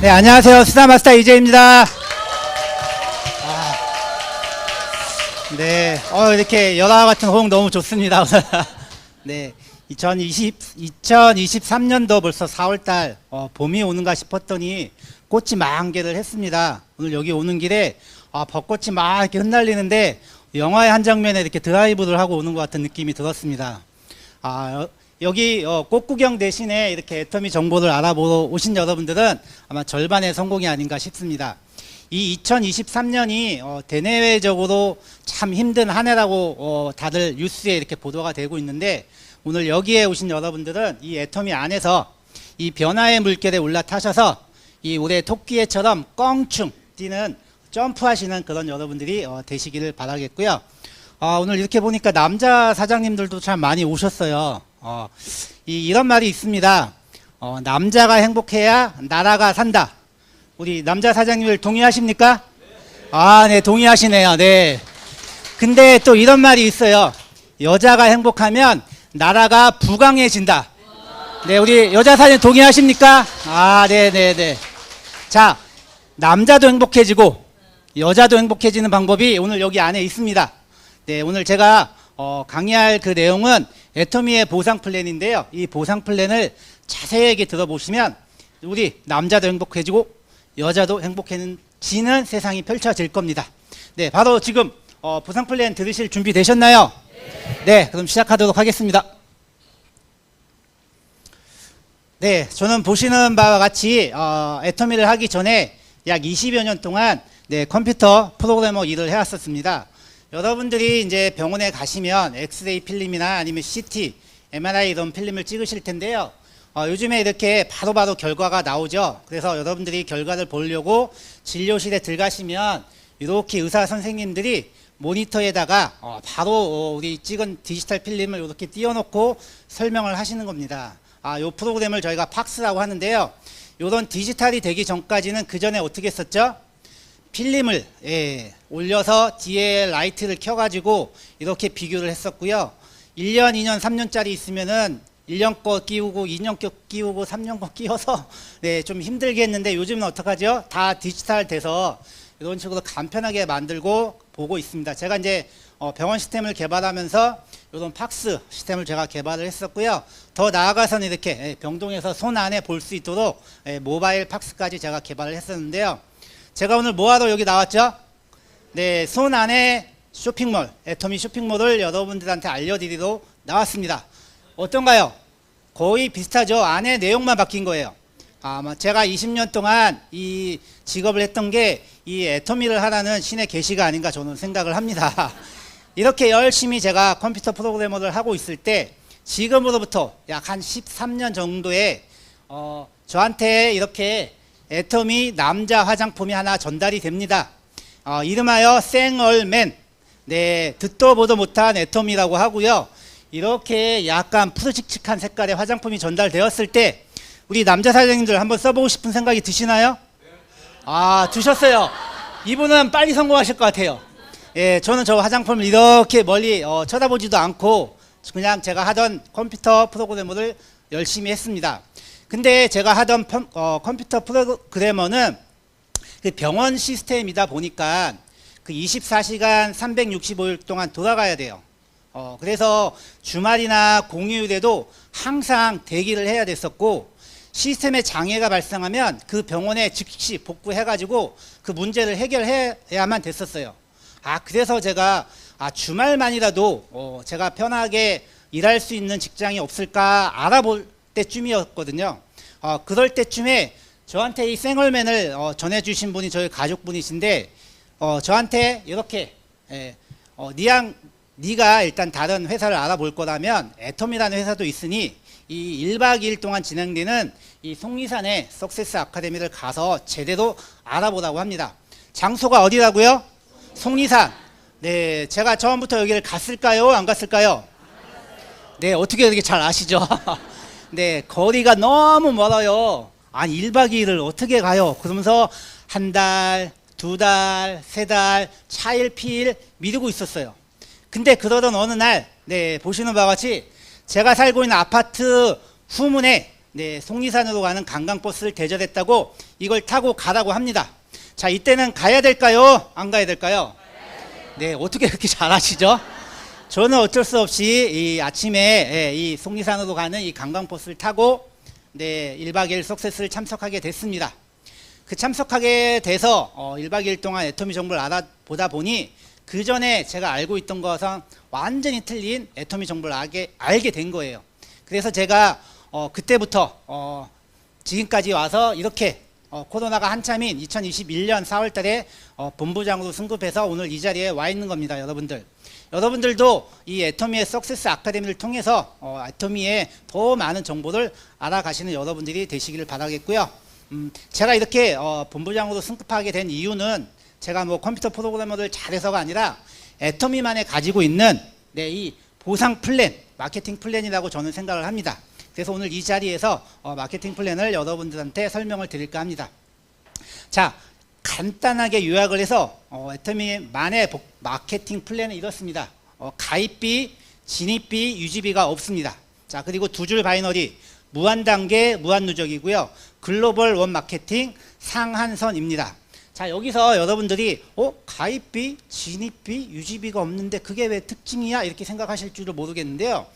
네, 안녕하세요. 수다마스터 이재입니다. 네, 이렇게 여러와 같은 호응 너무 좋습니다. 네, 2023년도 벌써 4월달 봄이 오는가 싶었더니 꽃이 막 한개를 했습니다. 오늘 여기 오는 길에 벚꽃이 막 이렇게 흩날리는데 영화의 한 장면에 이렇게 드라이브를 하고 오는 것 같은 느낌이 들었습니다. 여기 꽃 구경 대신에 이렇게 애터미 정보를 알아보러 오신 여러분들은 아마 절반의 성공이 아닌가 싶습니다. 이 2023년이 대내외적으로 참 힘든 한 해라고 다들 뉴스에 이렇게 보도가 되고 있는데, 오늘 여기에 오신 여러분들은 이 애터미 안에서 이 변화의 물결에 올라타셔서 이 올해 토끼애처럼 껑충 뛰는 점프하시는 그런 여러분들이 되시기를 바라겠고요. 오늘 이렇게 보니까 남자 사장님들도 참 많이 오셨어요. 이런 말이 있습니다. 남자가 행복해야 나라가 산다. 우리 남자 사장님들 동의하십니까? 네, 동의하시네요. 네. 근데 또 이런 말이 있어요. 여자가 행복하면 나라가 부강해진다. 네, 우리 여자 사장님 동의하십니까? 네네네. 자, 남자도 행복해지고 여자도 행복해지는 방법이 오늘 여기 안에 있습니다. 네, 오늘 제가 강의할 그 내용은 애터미의 보상 플랜인데요. 이 보상 플랜을 자세하게 들어보시면 우리 남자도 행복해지고 여자도 행복해지는 세상이 펼쳐질 겁니다. 네, 바로 지금 보상 플랜 들으실 준비 되셨나요? 네, 그럼 시작하도록 하겠습니다. 네, 저는 보시는 바와 같이 애터미를 하기 전에 약 20여 년 동안 컴퓨터 프로그래머 일을 해왔었습니다. 여러분들이 이제 병원에 가시면 엑스레이 필름이나 아니면 CT, MRI 이런 필름을 찍으실 텐데요. 요즘에 이렇게 바로바로 결과가 나오죠. 그래서 여러분들이 결과를 보려고 진료실에 들어가시면 이렇게 의사 선생님들이 모니터에다가 바로 우리 찍은 디지털 필름을 이렇게 띄워놓고 설명을 하시는 겁니다. 요 프로그램을 저희가 팍스라고 하는데요. 이런 디지털이 되기 전까지는 그 전에 어떻게 했었죠? 필름을 올려서 뒤에 라이트를 켜가지고 이렇게 비교를 했었고요. 1년, 2년, 3년짜리 있으면은 1년 거 끼우고 2년 거 끼우고 3년 거 끼워서 좀 힘들게 했는데, 요즘은 어떡하죠? 다 디지털 돼서 이런 식으로 간편하게 만들고 보고 있습니다. 제가 이제 병원 시스템을 개발하면서 이런 팍스 시스템을 제가 개발을 했었고요. 더 나아가서는 이렇게 병동에서 손 안에 볼 수 있도록 모바일 팍스까지 제가 개발을 했었는데요. 제가 오늘 뭐하러 여기 나왔죠? 네, 손 안에 쇼핑몰, 애터미 쇼핑몰을 여러분들한테 알려드리러 나왔습니다. 어떤가요? 거의 비슷하죠? 안에 내용만 바뀐 거예요. 제가 20년 동안 이 직업을 했던 게 이 애터미를 하라는 신의 계시가 아닌가 저는 생각을 합니다. 이렇게 열심히 제가 컴퓨터 프로그래머를 하고 있을 때, 지금으로부터 약 한 13년 정도에 저한테 이렇게 애터미 남자 화장품이 하나 전달이 됩니다. 이름하여 생얼맨. 네, 듣도 보도 못한 애터미라고 하고요. 이렇게 약간 푸르칙칙한 색깔의 화장품이 전달되었을 때 우리 남자 사장님들 한번 써보고 싶은 생각이 드시나요? 드셨어요. 이분은 빨리 성공하실 것 같아요. 예, 저는 저 화장품을 이렇게 멀리 쳐다보지도 않고 그냥 제가 하던 컴퓨터 프로그래머를 열심히 했습니다. 근데 제가 하던 컴퓨터 프로그래머는 그 병원 시스템이다 보니까 그 24시간 365일 동안 돌아가야 돼요. 그래서 주말이나 공휴일에도 항상 대기를 해야 됐었고, 시스템에 장애가 발생하면 그 병원에 즉시 복구해가지고 그 문제를 해결해야만 됐었어요. 그래서 제가 주말만이라도 제가 편하게 일할 수 있는 직장이 없을까 알아볼 때쯤이었거든요. 그럴 때쯤에 저한테 이 생얼맨을 전해주신 분이 저희 가족분이신데, 저한테 이렇게 네가 일단 다른 회사를 알아볼 거라면 애터미라는 회사도 있으니 이 1박 2일 동안 진행되는 이 속리산의 석세스 아카데미를 가서 제대로 알아보라고 합니다. 장소가 어디라고요? 속리산. 네, 제가 처음부터 여기를 갔을까요? 안 갔을까요? 네, 어떻게 이렇게 잘 아시죠? 네, 거리가 너무 멀어요. 1박 2일을 어떻게 가요? 그러면서 한 달, 두 달, 세 달, 차일피일 미루고 있었어요. 근데 그러던 어느 날, 보시는 바와 같이 제가 살고 있는 아파트 후문에 네, 속리산으로 가는 관광버스를 대절했다고 이걸 타고 가라고 합니다. 자, 이때는 가야 될까요? 안 가야 될까요? 네, 어떻게 그렇게 잘하시죠? 저는 어쩔 수 없이 이 아침에 이 속리산으로 가는 이 관광버스를 타고 네, 1박 2일 석세스를 참석하게 됐습니다. 그 참석하게 돼서 1박 2일 동안 애터미 정보를 알아보다 보니 그 전에 제가 알고 있던 것은 완전히 틀린 애터미 정보를 알게 된 거예요. 그래서 제가 그때부터 지금까지 와서 이렇게 코로나가 한참인 2021년 4월 달에 본부장으로 승급해서 오늘 이 자리에 와 있는 겁니다. 여러분들도 이 애터미의 석세스 아카데미를 통해서 애터미의 더 많은 정보를 알아가시는 여러분들이 되시기를 바라겠고요. 제가 이렇게 본부장으로 승급하게 된 이유는 제가 뭐 컴퓨터 프로그래머를 잘해서가 아니라 애터미만에 가지고 있는 네, 이 보상 플랜, 마케팅 플랜이라고 저는 생각을 합니다. 그래서 오늘 이 자리에서 마케팅 플랜을 여러분들한테 설명을 드릴까 합니다. 자, 간단하게 요약을 해서 애터미만의 마케팅 플랜은 이렇습니다. 가입비, 진입비, 유지비가 없습니다. 자, 그리고 두 줄 바이너리, 무한단계, 무한누적이고요. 글로벌 원 마케팅, 상한선입니다. 자, 여기서 여러분들이 가입비, 진입비, 유지비가 없는데 그게 왜 특징이야? 이렇게 생각하실 줄을 모르겠는데요.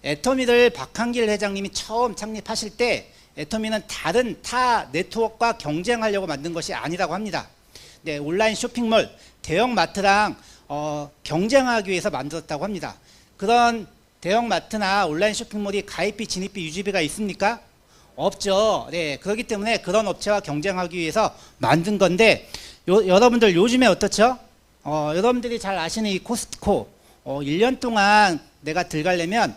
애터미를 박한길 회장님이 처음 창립하실 때 애터미는 다른 타 네트워크와 경쟁하려고 만든 것이 아니라고 합니다. 네, 온라인 쇼핑몰, 대형마트랑 경쟁하기 위해서 만들었다고 합니다. 그런 대형마트나 온라인 쇼핑몰이 가입비, 진입비, 유지비가 있습니까? 없죠. 네, 그렇기 때문에 그런 업체와 경쟁하기 위해서 만든 건데 여러분들 요즘에 어떻죠? 여러분들이 잘 아시는 이 코스트코 1년 동안 내가 들어가려면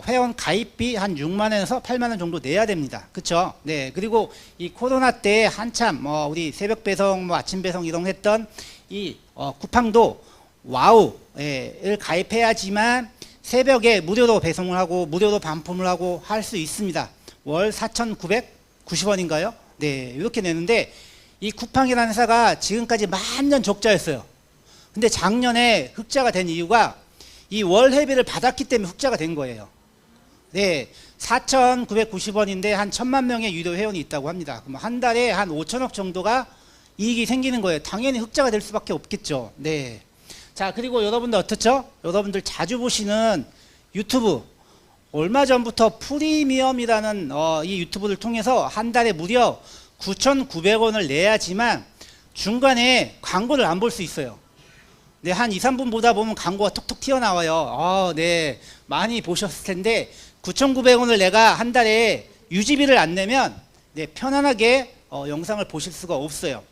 회원 가입비 한 6만 원에서 8만 원 정도 내야 됩니다. 그쵸? 네. 그리고 이 코로나 때 한참 우리 새벽 배송, 아침 배송 이런 했던 이 쿠팡도 와우를 가입해야지만 새벽에 무료로 배송을 하고 무료로 반품을 하고 할 수 있습니다. 월 4,990원인가요? 네, 이렇게 내는데 이 쿠팡이라는 회사가 지금까지 만년 적자였어요. 근데 작년에 흑자가 된 이유가 이 월 회비를 받았기 때문에 흑자가 된 거예요. 네, 4,990원인데 한 1,000만 명의 유료 회원이 있다고 합니다. 그럼 한 달에 한 5천억 정도가 이익이 생기는 거예요. 당연히 흑자가 될 수밖에 없겠죠. 네. 자, 그리고 여러분들 어떻죠? 여러분들 자주 보시는 유튜브, 얼마 전부터 프리미엄이라는 이 유튜브를 통해서 한 달에 무려 9,900원을 내야지만 중간에 광고를 안 볼 수 있어요. 네, 한 2, 3분 보다 보면 광고가 톡톡 튀어나와요. 네, 많이 보셨을 텐데 9,900원을 내가 한 달에 유지비를 안 내면 네, 편안하게 영상을 보실 수가 없어요.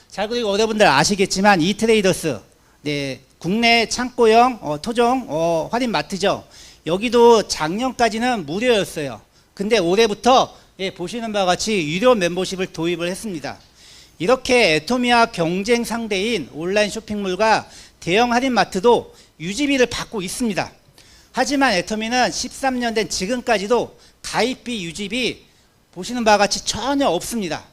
자, 그리고 여러분들 아시겠지만 이트레이더스, 네, 국내 창고형 토종 할인 마트죠. 여기도 작년까지는 무료였어요. 근데 올해부터 예, 보시는 바와 같이 유료 멤버십을 도입을 했습니다. 이렇게 애터미와 경쟁 상대인 온라인 쇼핑몰과 대형 할인마트도 유지비를 받고 있습니다. 하지만 애터미는 13년 된 지금까지도 가입비, 유지비 보시는 바와 같이 전혀 없습니다.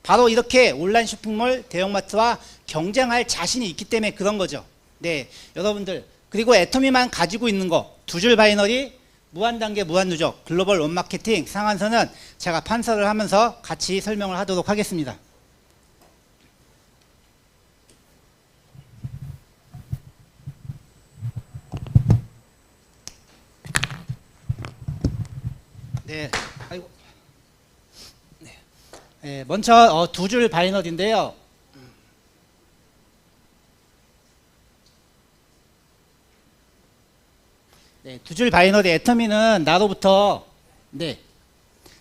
바로 이렇게 온라인 쇼핑몰, 대형마트와 경쟁할 자신이 있기 때문에 그런 거죠. 네, 여러분들, 그리고 애터미만 가지고 있는 거 두 줄 바이너리, 무한단계, 무한누적, 글로벌 원마케팅, 상한선은 제가 판서를 하면서 같이 설명을 하도록 하겠습니다. 네, 아이고. 네, 먼저 두 줄 바이너리인데요. 네, 두 줄 바이너리 애터미는 나로부터 네,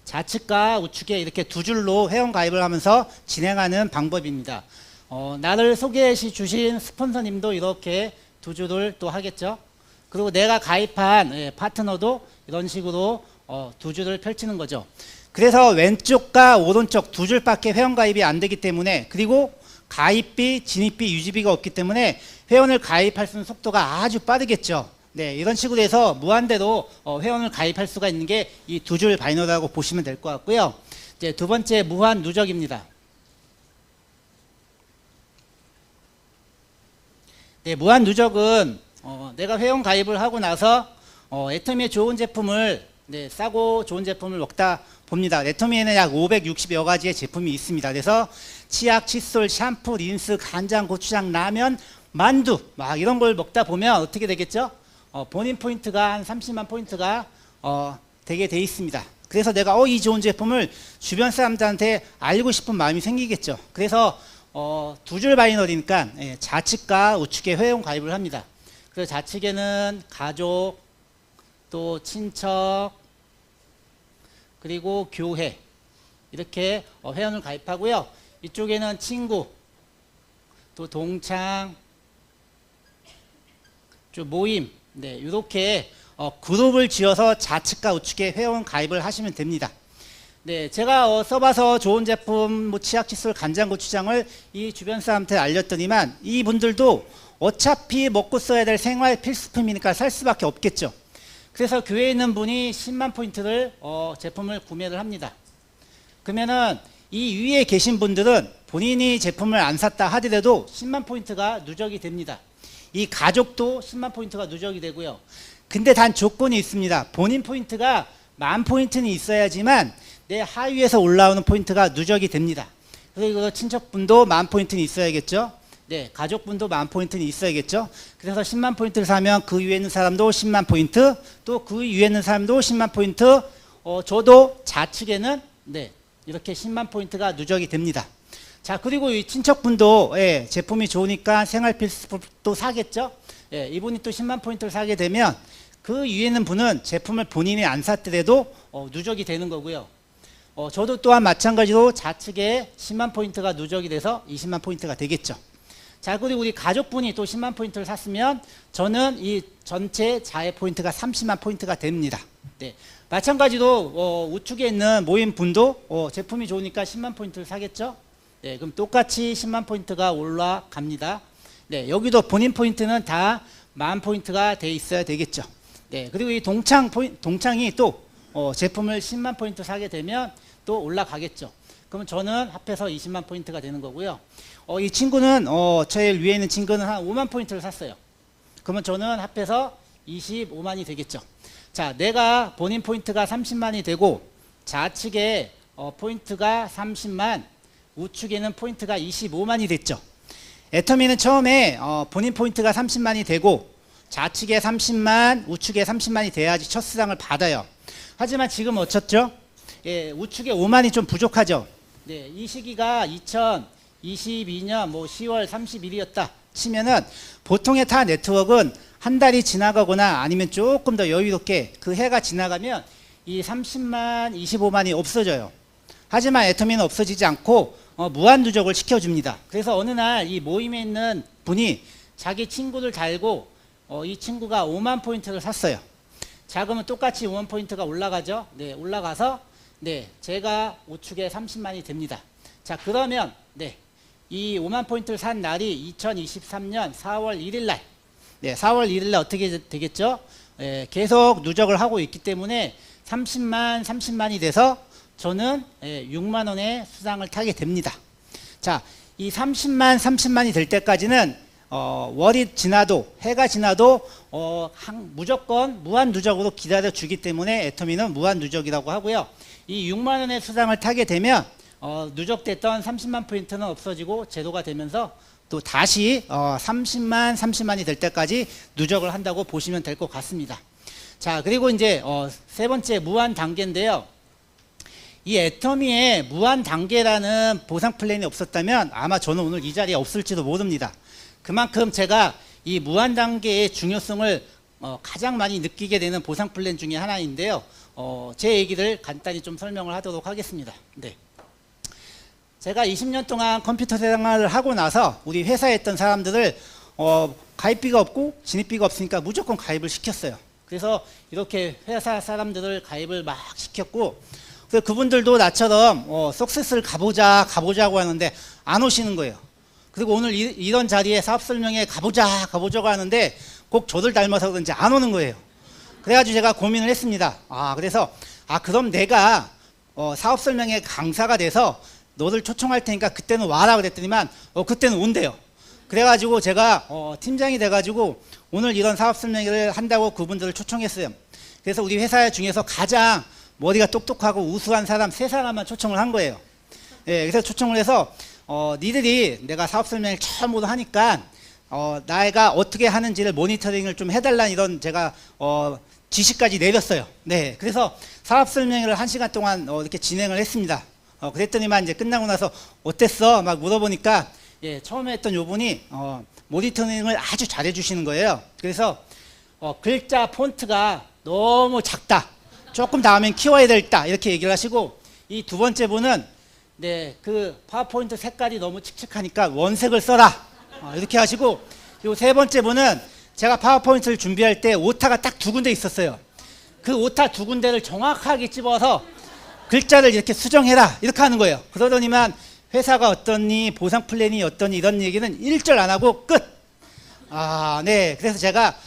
좌측과 우측에 이렇게 두 줄로 회원 가입을 하면서 진행하는 방법입니다. 나를 소개해 주신 스폰서님도 이렇게 두 줄을 또 하겠죠. 그리고 내가 가입한 파트너도 이런 식으로 두 줄을 펼치는 거죠. 그래서 왼쪽과 오른쪽 두 줄밖에 회원 가입이 안 되기 때문에, 그리고 가입비, 진입비, 유지비가 없기 때문에 회원을 가입할 수 있는 속도가 아주 빠르겠죠. 네, 이런 식으로 해서 무한대로 회원을 가입할 수가 있는 게 이 두 줄 바이너라고 보시면 될 것 같고요. 이제 두 번째 무한 누적입니다. 네, 무한 누적은 내가 회원 가입을 하고 나서 애터미의 좋은 제품을 네, 싸고 좋은 제품을 먹다 봅니다. 애터미에는 약 560여 가지의 제품이 있습니다. 그래서 치약, 칫솔, 샴푸, 린스, 간장, 고추장, 라면, 만두 막 이런 걸 먹다 보면 어떻게 되겠죠? 본인 포인트가 한 30만 포인트가 되게 돼 있습니다. 그래서 내가 이 좋은 제품을 주변 사람들한테 알고 싶은 마음이 생기겠죠. 그래서 두 줄 바이너리니까 좌측과 우측에 회원 가입을 합니다. 그래서 좌측에는 가족, 또 친척, 그리고 교회 이렇게 회원을 가입하고요. 이쪽에는 친구, 또 동창, 좀 모임, 네, 이렇게 그룹을 지어서 좌측과 우측에 회원 가입을 하시면 됩니다. 네, 제가 써봐서 좋은 제품, 뭐 치약, 칫솔, 간장, 고추장을 이 주변 사람한테 알렸더니만 이분들도 어차피 먹고 써야 될 생활 필수품이니까 살 수밖에 없겠죠. 그래서 교회에 있는 분이 10만 포인트를 제품을 구매를 합니다. 그러면은 이 위에 계신 분들은 본인이 제품을 안 샀다 하더라도 10만 포인트가 누적이 됩니다. 이 가족도 10만 포인트가 누적이 되고요. 근데 단 조건이 있습니다. 본인 포인트가 10,000포인트는 있어야지만 내 하위에서 올라오는 포인트가 누적이 됩니다. 그리고 친척분도 10,000포인트는 있어야겠죠. 네, 가족분도 10,000포인트는 있어야겠죠. 그래서 10만 포인트를 사면 그 위에 있는 사람도 10만 포인트, 또 그 위에 있는 사람도 10만 포인트, 저도 좌측에는 네, 이렇게 10만 포인트가 누적이 됩니다. 자, 그리고 이 친척분도 제품이 좋으니까 생활 필수품도 사겠죠. 이분이 또 10만 포인트를 사게 되면 그 위에 있는 분은 제품을 본인이 안 샀더라도 누적이 되는 거고요. 저도 또한 마찬가지로 좌측에 10만 포인트가 누적이 돼서 20만 포인트가 되겠죠. 자, 그리고 우리 가족분이 또 10만 포인트를 샀으면 저는 이 전체 자해 포인트가 30만 포인트가 됩니다. 네. 마찬가지로 우측에 있는 모임분도 제품이 좋으니까 10만 포인트를 사겠죠. 네, 그럼 똑같이 10만 포인트가 올라갑니다. 네, 여기도 본인 포인트는 다 10,000포인트가 돼 있어야 되겠죠. 네, 그리고 이 동창이 또 제품을 10만 포인트 사게 되면 또 올라가겠죠. 그러면 저는 합해서 20만 포인트가 되는 거고요. 이 친구는 제일 위에 있는 친구는 한 5만 포인트를 샀어요. 그러면 저는 합해서 25만이 되겠죠. 자, 내가 본인 포인트가 30만이 되고 좌측에 포인트가 30만, 우측에는 포인트가 25만이 됐죠. 애터미는 처음에 본인 포인트가 30만이 되고 좌측에 30만, 우측에 30만이 돼야지 첫 수당을 받아요. 하지만 지금 어쩌죠? 우측에 5만이 좀 부족하죠. 네, 이 시기가 2022년 10월 30일이었다 치면은 보통의 타 네트워크는 한 달이 지나가거나 아니면 조금 더 여유롭게 그 해가 지나가면 이 30만, 25만이 없어져요. 하지만 애터미는 없어지지 않고 무한 누적을 시켜줍니다. 그래서 어느 날 이 모임에 있는 분이 자기 친구를 달고 이 친구가 5만 포인트를 샀어요. 자, 그러면 똑같이 5만 포인트가 올라가죠. 네, 올라가서 네, 제가 우측에 30만이 됩니다. 자, 그러면 네, 이 5만 포인트를 산 날이 2023년 4월 1일 날. 네, 4월 1일 날 어떻게 되겠죠? 계속 누적을 하고 있기 때문에 30만이 돼서 저는 6만 원의 수당을 타게 됩니다. 자, 이 30만이 될 때까지는 월이 지나도 해가 지나도 무조건 무한 누적으로 기다려 주기 때문에 애터미는 무한 누적이라고 하고요. 이 6만 원의 수당을 타게 되면 누적됐던 30만 포인트는 없어지고 제로가 되면서 또 다시 30만이 될 때까지 누적을 한다고 보시면 될 것 같습니다. 자, 그리고 이제 세 번째 무한 단계인데요. 이 애터미에 무한 단계라는 보상 플랜이 없었다면 아마 저는 오늘 이 자리에 없을지도 모릅니다. 그만큼 제가 이 무한 단계의 중요성을 가장 많이 느끼게 되는 보상 플랜 중에 하나인데요. 제 얘기를 간단히 좀 설명을 하도록 하겠습니다. 네. 제가 20년 동안 컴퓨터 생활을 하고 나서 우리 회사에 있던 사람들을 가입비가 없고 진입비가 없으니까 무조건 가입을 시켰어요. 그래서 이렇게 회사 사람들을 가입을 막 시켰고, 그래서 그분들도 나처럼 석세스를 가보자고 하는데 안 오시는 거예요. 그리고 오늘 이런 자리에 사업 설명회 가보자고 하는데 꼭 저를 닮아서 그런지 안 오는 거예요. 그래가지고 제가 고민을 했습니다. 그래서 그럼 내가 사업 설명회 강사가 돼서 너를 초청할 테니까 그때는 와라 그랬더니만 그때는 온대요. 그래가지고 제가 팀장이 돼가지고 오늘 이런 사업 설명회를 한다고 그분들을 초청했어요. 그래서 우리 회사 중에서 가장 머리가 똑똑하고 우수한 사람 3사람만 초청을 한 거예요. 예, 그래서 초청을 해서 니들이 내가 사업 설명을 처음으로 하니까 나가 어떻게 하는지를 모니터링을 좀 해달라는 이런 제가 지시까지 내렸어요. 네, 그래서 사업 설명회를 1시간 동안 이렇게 진행을 했습니다. 그랬더니만 이제 끝나고 나서 어땠어? 막 물어보니까 예, 처음에 했던 요 분이 모니터링을 아주 잘해 주시는 거예요. 그래서 글자 폰트가 너무 작다. 조금 다음엔 키워야 되겠다. 이렇게 얘기를 하시고, 이 두 번째 분은 네, 그 파워포인트 색깔이 너무 칙칙하니까 원색을 써라. 이렇게 하시고, 요 세 번째 분은 제가 파워포인트를 준비할 때 오타가 딱 2군데 있었어요. 그 오타 2군데를 정확하게 집어서 글자를 이렇게 수정해라. 이렇게 하는 거예요. 그러더니만 회사가 어떠니, 보상 플랜이 어떠니 이런 얘기는 1절 안 하고 끝. 네. 그래서 제가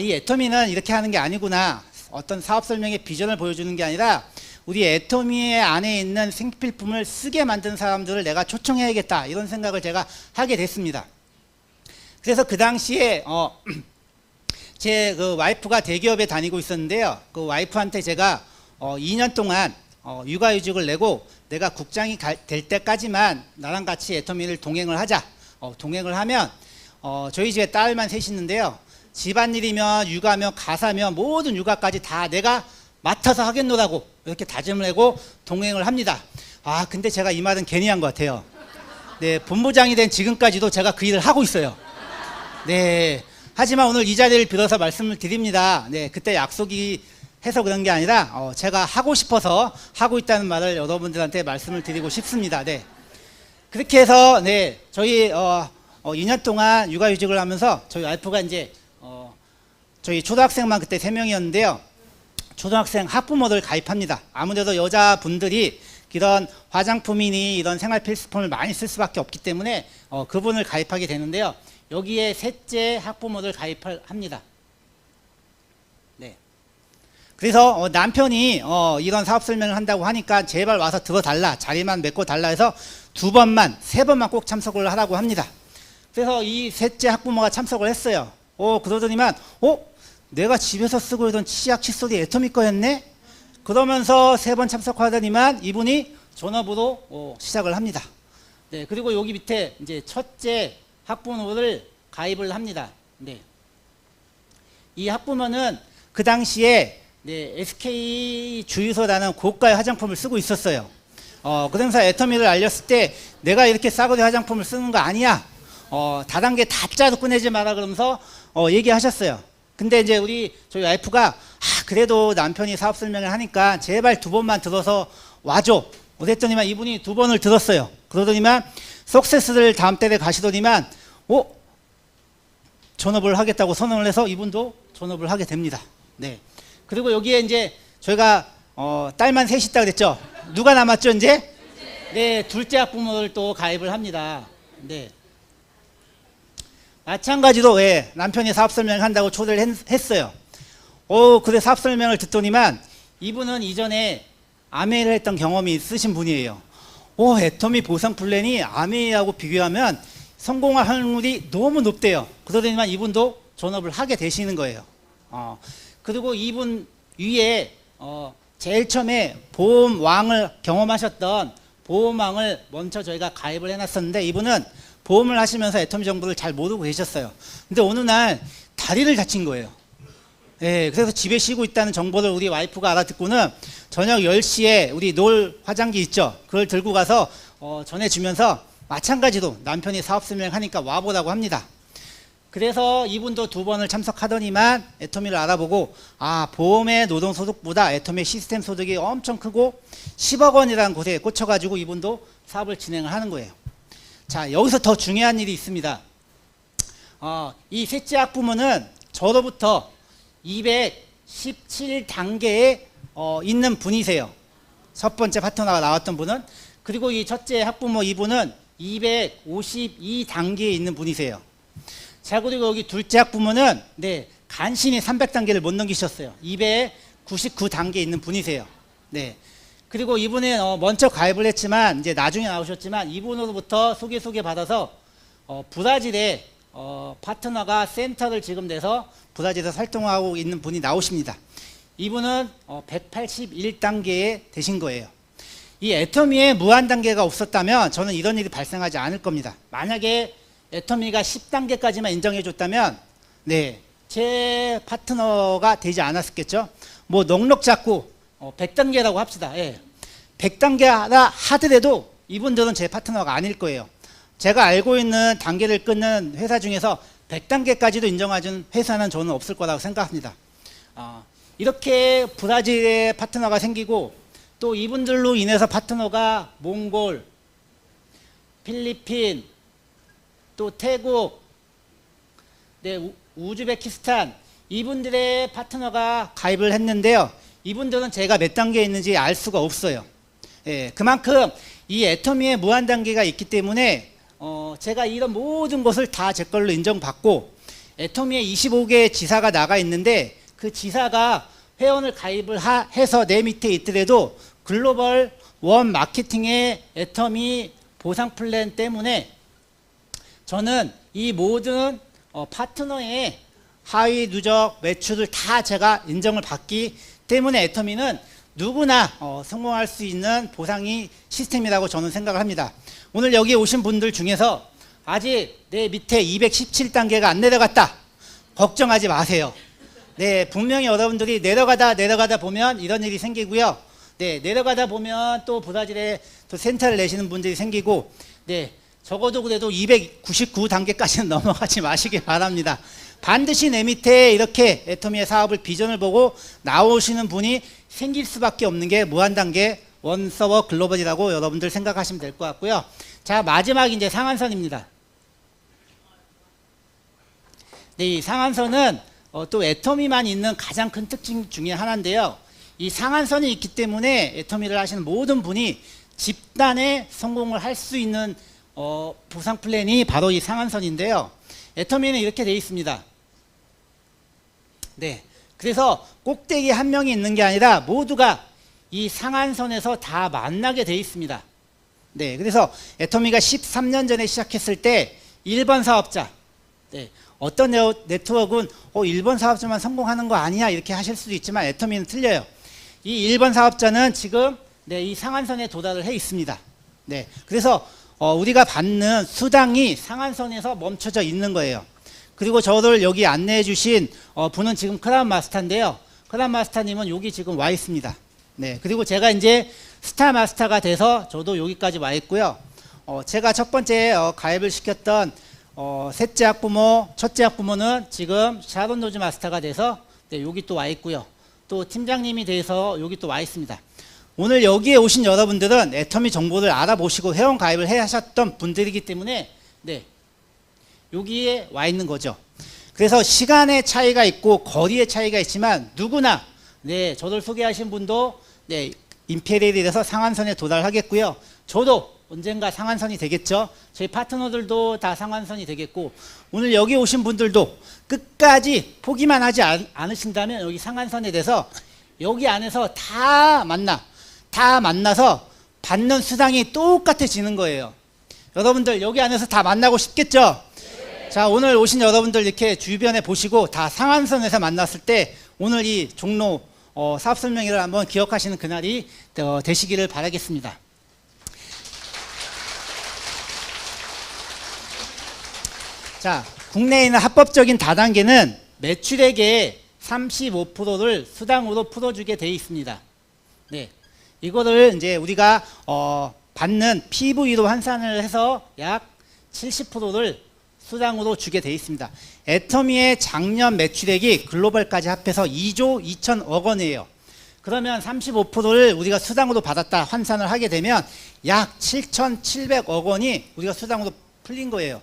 이 애터미는 이렇게 하는 게 아니구나. 어떤 사업 설명의 비전을 보여주는 게 아니라 우리 애터미 안에 있는 생필품을 쓰게 만든 사람들을 내가 초청해야겠다. 이런 생각을 제가 하게 됐습니다. 그래서 그 당시에 제 그 와이프가 대기업에 다니고 있었는데요. 그 와이프한테 제가 2년 동안 육아휴직을 내고 내가 국장이 될 때까지만 나랑 같이 애터미를 동행을 하자. 동행을 하면 저희 집에 딸만 셋이 있는데요. 집안일이면 육아면 가사면 모든 육아까지 다 내가 맡아서 하겠노라고 이렇게 다짐을 하고 동행을 합니다. 근데 제가 이 말은 괜히 한 것 같아요. 네, 본부장이 된 지금까지도 제가 그 일을 하고 있어요. 네, 하지만 오늘 이 자리를 빌어서 말씀을 드립니다. 네, 그때 약속이 해서 그런 게 아니라 제가 하고 싶어서 하고 있다는 말을 여러분들한테 말씀을 드리고 싶습니다. 네, 그렇게 해서 네, 저희 2년 동안 육아휴직을 하면서 저희 와이프가 이제 저희 초등학생만 그때 3명이었는데요. 초등학생 학부모들 가입합니다. 아무래도 여자분들이 이런 화장품이니 이런 생활 필수품을 많이 쓸 수밖에 없기 때문에 그분을 가입하게 되는데요. 여기에 셋째 학부모들 가입합니다. 네. 그래서 남편이 이런 사업 설명을 한다고 하니까 제발 와서 들어달라, 자리만 메꿔 달라 해서 2번만 3번만 꼭 참석을 하라고 합니다. 그래서 이 셋째 학부모가 참석을 했어요. 그러더니만 내가 집에서 쓰고 있던 치약 칫솔이 애터미 거였네? 그러면서 3번 참석하더니만 이분이 전업으로 시작을 합니다. 네, 그리고 여기 밑에 이제 첫째 학부모를 가입을 합니다. 네. 이 학부모는 그 당시에 네, SK 주유소라는 고가의 화장품을 쓰고 있었어요. 그러면서 애터미를 알렸을 때 내가 이렇게 싸구려 화장품을 쓰는 거 아니야. 다단계 다짜도 꺼내지 마라 그러면서 얘기하셨어요. 근데 이제 저희 와이프가 그래도 남편이 사업 설명을 하니까 제발 2번만 들어서 와줘. 그랬더니만 이분이 2번을 들었어요. 그러더니만 석세스를 다음 달에 가시더니만 전업을 하겠다고 선언을 해서 이분도 전업을 하게 됩니다. 네. 그리고 여기에 이제 저희가 딸만 셋이 있다 그랬죠. 누가 남았죠 이제? 네, 둘째 학부모를 또 가입을 합니다. 네. 마찬가지로 예, 남편이 사업 설명을 한다고 초대를 했어요. 그래 사업 설명을 듣더니만 이분은 이전에 아메이를 했던 경험이 있으신 분이에요. 애터미 보상 플랜이 아메이하고 비교하면 성공할 확률이 너무 높대요. 그러더니만 이분도 전업을 하게 되시는 거예요. 그리고 이분 위에 제일 처음에 보험왕을 경험하셨던 보험왕을 먼저 저희가 가입을 해놨었는데 이분은 보험을 하시면서 애터미 정보를 잘 모르고 계셨어요. 근데 어느 날 다리를 다친 거예요. 예, 그래서 집에 쉬고 있다는 정보를 우리 와이프가 알아듣고는 저녁 10시에 우리 놀 화장기 있죠. 그걸 들고 가서 전해주면서 마찬가지로 남편이 사업 설명하니까 와보라고 합니다. 그래서 이분도 2번을 참석하더니만 애터미를 알아보고 보험의 노동소득보다 애터미 시스템 소득이 엄청 크고 10억 원이라는 곳에 꽂혀가지고 이분도 사업을 진행을 하는 거예요. 자, 여기서 더 중요한 일이 있습니다. 이 셋째 학부모는 저로부터 217단계에 있는 분이세요. 첫 번째 파트너가 나왔던 분은. 그리고 이 첫째 학부모 이분은 252단계에 있는 분이세요. 자, 그리고 여기 둘째 학부모는 네, 간신히 300단계를 못 넘기셨어요. 299단계에 있는 분이세요. 네. 그리고 이분은 먼저 가입을 했지만 이제 나중에 나오셨지만 이분으로부터 소개 받아서 브라질에 파트너가 센터를 지금 내서 브라질에서 활동하고 있는 분이 나오십니다. 이분은 181단계에 되신 거예요. 이 애터미에 무한 단계가 없었다면 저는 이런 일이 발생하지 않을 겁니다. 만약에 애터미가 10단계까지만 인정해 줬다면 네, 제 파트너가 되지 않았겠죠. 뭐 넉넉 잡고 100단계라고 합시다. 예. 100단계라 하더라도 이분들은 제 파트너가 아닐 거예요. 제가 알고 있는 단계를 끊는 회사 중에서 100단계까지도 인정해준 회사는 저는 없을 거라고 생각합니다. 이렇게 브라질에 파트너가 생기고 또 이분들로 인해서 파트너가 몽골, 필리핀, 또 태국, 네, 우즈베키스탄 이분들의 파트너가 가입을 했는데요. 이분들은 제가 몇 단계에 있는지 알 수가 없어요. 예, 그만큼 이 애터미에 무한 단계가 있기 때문에 제가 이런 모든 것을 다 제 걸로 인정받고 애터미에 25개의 지사가 나가 있는데 그 지사가 회원을 가입을 해서 내 밑에 있더라도 글로벌 원 마케팅의 애터미 보상 플랜 때문에 저는 이 모든 파트너의 하위 누적 매출을 다 제가 인정을 받기 때문에 애터미는 누구나 성공할 수 있는 보상이 시스템이라고 저는 생각을 합니다. 오늘 여기 오신 분들 중에서 아직 내 밑에 217단계가 안 내려갔다. 걱정하지 마세요. 네, 분명히 여러분들이 내려가다 보면 이런 일이 생기고요. 네, 내려가다 보면 또 브라질에 또 센터를 내시는 분들이 생기고, 네, 적어도 그래도 299단계까지는 넘어가지 마시기 바랍니다. 반드시 내 밑에 이렇게 애터미의 사업을 비전을 보고 나오시는 분이 생길 수밖에 없는 게 무한단계 원서버 글로벌이라고 여러분들 생각하시면 될 것 같고요. 자, 마지막 이제 상한선입니다. 네, 이 상한선은 또 애터미만 있는 가장 큰 특징 중에 하나인데요. 이 상한선이 있기 때문에 애터미를 하시는 모든 분이 집단에 성공을 할 수 있는 보상 플랜이 바로 이 상한선인데요. 애터미는 이렇게 되어 있습니다. 네, 그래서 꼭대기 한 명이 있는 게 아니라 모두가 이 상한선에서 다 만나게 되어 있습니다. 네, 그래서 애터미가 13년 전에 시작했을 때 1번 사업자, 네, 어떤 네트워크는 1번 사업자만 성공하는 거 아니야 이렇게 하실 수도 있지만 애터미는 틀려요. 이 1번 사업자는 지금 네, 이 상한선에 도달을 해 있습니다. 네, 그래서 우리가 받는 수당이 상한선에서 멈춰져 있는 거예요. 그리고 저를 여기 안내해 주신 분은 지금 크라운 마스터인데요. 크라운 마스터님은 여기 지금 와 있습니다. 네, 그리고 제가 이제 스타 마스터가 돼서 저도 여기까지 와 있고요. 제가 첫 번째 가입을 시켰던 셋째 학부모, 첫째 학부모는 지금 샤론 노즈 마스터가 돼서 네, 여기 또 와 있고요. 또 팀장님이 돼서 여기 또 와 있습니다. 오늘 여기에 오신 여러분들은 애터미 정보를 알아보시고 회원 가입을 해 하셨던 분들이기 때문에 네, 여기에 와 있는 거죠. 그래서 시간의 차이가 있고 거리의 차이가 있지만 누구나 네, 저를 소개하신 분도 네, 임페리얼이 돼서 상한선에 도달하겠고요. 저도 언젠가 상한선이 되겠죠. 저희 파트너들도 다 상한선이 되겠고 오늘 여기 오신 분들도 끝까지 포기만 하지 않으신다면 여기 상한선에 대해서 여기 안에서 다 만나서 받는 수당이 똑같아지는 거예요. 여러분들 여기 안에서 다 만나고 싶겠죠? 네. 자, 오늘 오신 여러분들 이렇게 주변에 보시고 다 상한선에서 만났을 때 오늘 이 종로 사업 설명회를 한번 기억하시는 그날이 되시기를 바라겠습니다. 자, 국내에 있는 합법적인 다단계는 매출액의 35%를 수당으로 풀어주게 되어 있습니다. 네, 이거를 이제 우리가 받는 PV로 환산을 해서 약 70%를 수당으로 주게 되어 있습니다. 애터미의 작년 매출액이 글로벌까지 합해서 2조 2천억 원이에요. 그러면 35%를 우리가 수당으로 받았다 환산을 하게 되면 약 7,700억 원이 우리가 수당으로 풀린 거예요.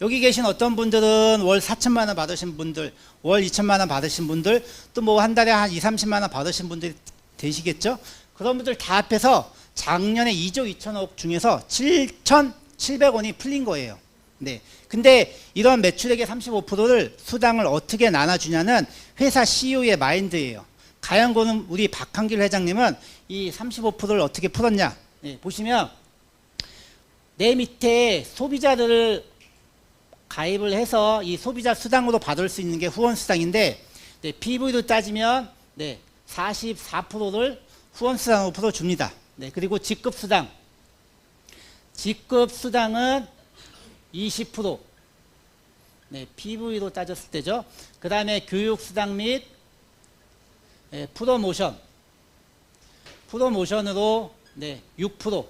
여기 계신 어떤 분들은 월 4천만 원 받으신 분들, 월 2천만 원 받으신 분들, 또 뭐 한 달에 한 2, 30만 원 받으신 분들이 되시겠죠? 그런 분들 다 합해서 작년에 2조 2천억 중에서 7,700원이 풀린 거예요. 네. 근데 이런 매출액의 35%를 수당을 어떻게 나눠주냐는 회사 CEO의 마인드예요. 가연고는 우리 박한길 회장님은 이 35%를 어떻게 풀었냐? 네, 보시면 내 밑에 소비자들을 가입을 해서 이 소비자 수당으로 받을 수 있는 게 후원 수당인데 네, PV로 따지면 네, 44%를 후원수당으로 풀어줍니다. 네, 그리고 직급수당은 20%. 네, PV로 따졌을 때죠. 그 다음에 교육수당 및 프로모션으로 네, 6%.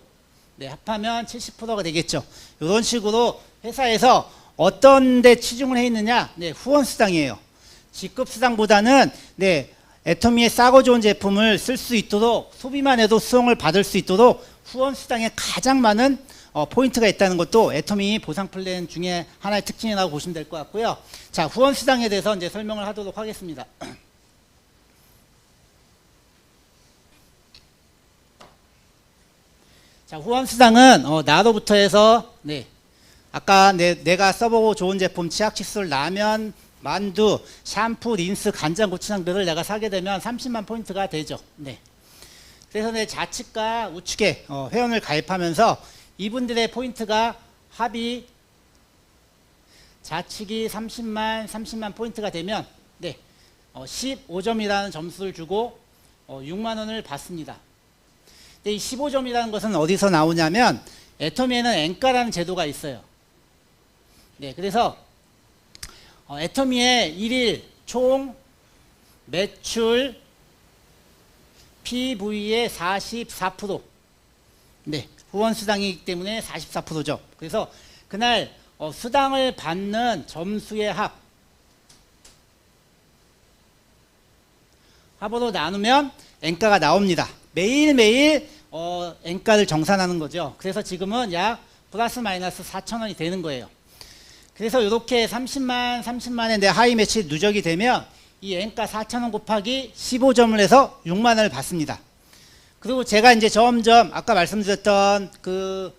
네, 합하면 70%가 되겠죠. 이런 식으로 회사에서 어떤 데 치중을 해 있느냐? 네, 후원수당이에요. 직급수당보다는 네, 애터미의 싸고 좋은 제품을 쓸 수 있도록 소비만 해도 수용을 받을 수 있도록 후원수당에 가장 많은 포인트가 있다는 것도 애터미 보상 플랜 중에 하나의 특징이라고 보시면 될 것 같고요. 자, 후원수당에 대해서 이제 설명을 하도록 하겠습니다. 자, 후원수당은 나로부터 해서 네, 아까 내가 써보고 좋은 제품 치약 칫솔, 라면, 만두, 샴푸, 린스, 간장, 고추장들을 내가 사게 되면 30만 포인트가 되죠. 네. 그래서 내 좌측과 우측에 회원을 가입하면서 이분들의 포인트가 합이 좌측이 30만 포인트가 되면 네, 15점이라는 점수를 주고 6만 원을 받습니다. 이 15점이라는 것은 어디서 나오냐면 애터미에는 엔가라는 제도가 있어요. 네, 그래서 애터미의 1일 총 매출 PV의 44%. 네, 후원 수당이기 때문에 44%죠. 그래서 그날 수당을 받는 점수의 합으로 나누면 엔가가 나옵니다. 매일매일 엔가를 정산하는 거죠. 그래서 지금은 약 플러스 마이너스 4,000원이 되는 거예요. 그래서 이렇게 30만에 내 하이 매치 누적이 되면 이 엔가 4,000원 곱하기 15점을 해서 6만 원을 받습니다. 그리고 제가 이제 점점 아까 말씀드렸던 그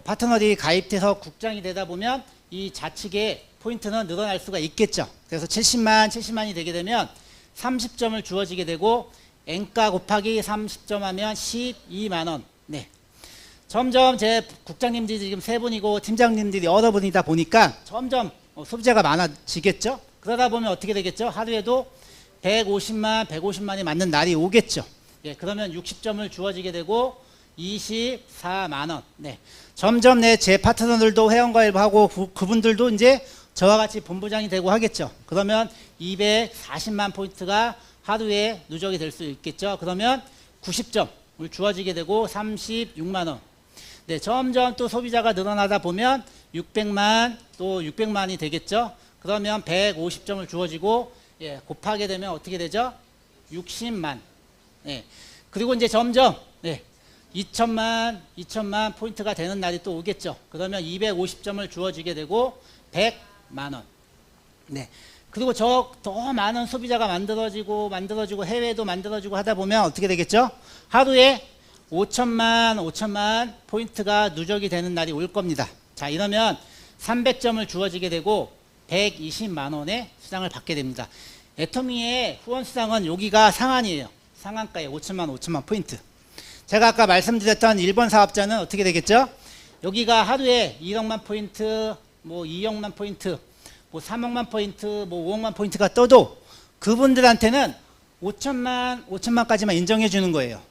파트너들이 가입돼서 국장이 되다 보면 이 좌측의 포인트는 늘어날 수가 있겠죠. 그래서 70만이 되게 되면 30점을 주어지게 되고 엔가 곱하기 30점 하면 12만 원. 네. 점점 제 국장님들이 지금 3분이고 팀장님들이 여러 분이다 보니까 점점 소비자가 많아지겠죠. 그러다 보면 어떻게 되겠죠? 하루에도 150만이 맞는 날이 오겠죠. 예, 그러면 60점을 주어지게 되고 24만 원. 네. 점점 제 파트너들도 회원가입하고 그분들도 이제 저와 같이 본부장이 되고 하겠죠. 그러면 240만 포인트가 하루에 누적이 될 수 있겠죠. 그러면 90점을 주어지게 되고 36만 원. 네, 점점 또 소비자가 늘어나다 보면 600만 또 600만이 되겠죠. 그러면 150점을 주어지고 예, 곱하게 되면 어떻게 되죠? 60만. 예. 그리고 이제 점점 2천만 포인트가 되는 날이 또 오겠죠. 그러면 250점을 주어지게 되고 100만 원. 네. 그리고 더 많은 소비자가 만들어지고 해외도 만들어지고 하다 보면 어떻게 되겠죠? 하루에 5천만 포인트가 누적이 되는 날이 올 겁니다. 자, 이러면 300점을 주어지게 되고 120만 원의 수당을 받게 됩니다. 애터미의 후원 수당은 여기가 상한이에요. 상한가에 5천만 포인트. 제가 아까 말씀드렸던 1번 사업자는 어떻게 되겠죠? 여기가 하루에 1억만 포인트, 뭐 2억만 포인트, 뭐 3억만 포인트, 뭐 5억만 포인트가 떠도 그분들한테는 5천만까지만 인정해 주는 거예요.